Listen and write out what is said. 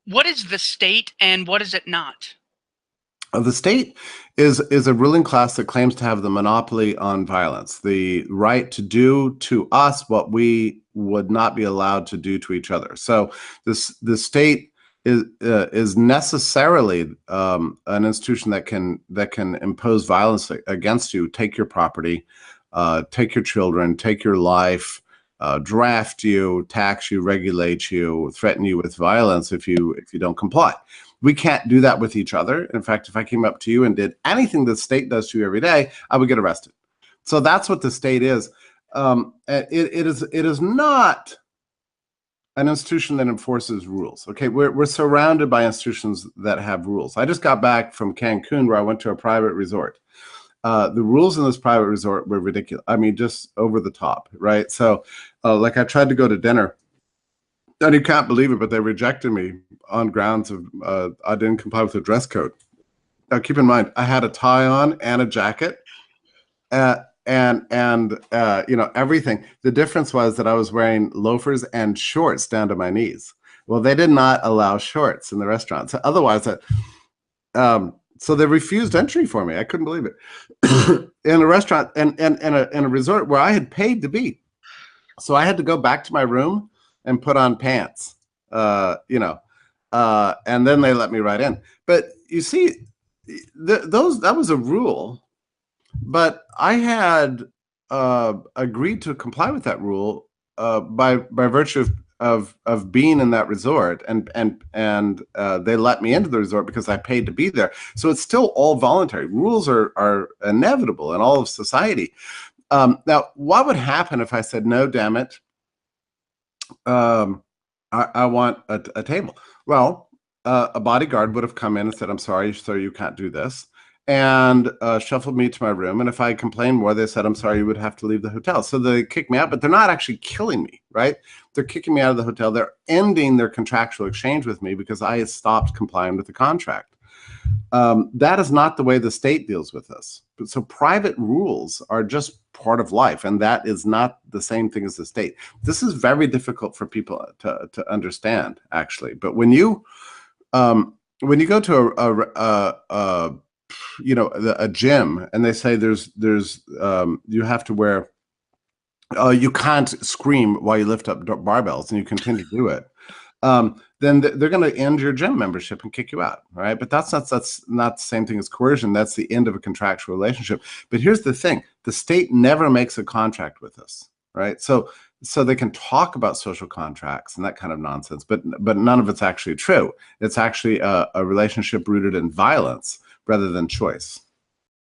What is the state and what is it not? The state is a ruling class that claims to have the monopoly on violence, the right to do to us what we would not be allowed to do to each other. So the state is necessarily an institution that can impose violence against you, take your property, take your children, take your life, draft you, tax you, regulate you, threaten you with violence if you don't comply. We can't do that with each other. In fact, if I came up to you and did anything the state does to you every day, I would get arrested. So that's what the state is. It is not an institution that enforces rules. Okay, we're surrounded by institutions that have rules. I just got back from Cancun, where I went to a private resort. The rules in this private resort were ridiculous. I mean, just over the top, right? So, like, I tried to go to dinner, and you can't believe it, but they rejected me on grounds of I didn't comply with the dress code. Now, keep in mind, I had a tie on and a jacket, and you know, everything. The difference was that I was wearing loafers and shorts down to my knees. Well, they did not allow shorts in the restaurant. So otherwise, so they refused entry for me. I couldn't believe it. In a restaurant and in a resort where I had paid to be. So I had to go back to my room and put on pants, you know, and then they let me right in. But you see, that was a rule, but I had agreed to comply with that rule by virtue of being in that resort, and they let me into the resort because I paid to be there. So it's still all voluntary. Rules are inevitable in all of society. Now, what would happen if I said, no, damn it, I want a table? Well, a bodyguard would have come in and said, I'm sorry, sir, you can't do this, and shuffled me to my room. And if I complained more, they said, I'm sorry, you would have to leave the hotel. So they kicked me out, but they're not actually killing me, right? They're kicking me out of the hotel. They're ending their contractual exchange with me because I stopped complying with the contract. That is not the way the state deals with this. So private rules are just part of life, and that is not the same thing as the state. This is very difficult for people to understand, actually. But when you go to a gym and they say there's you have to wear, you can't scream while you lift up barbells, and you continue to do it, then they're going to end your gym membership and kick you out, right? But that's not the same thing as coercion. That's the end of a contractual relationship. But here's the thing: the state never makes a contract with us, right? So they can talk about social contracts and that kind of nonsense, but none of it's actually true. It's actually a relationship rooted in violence rather than choice.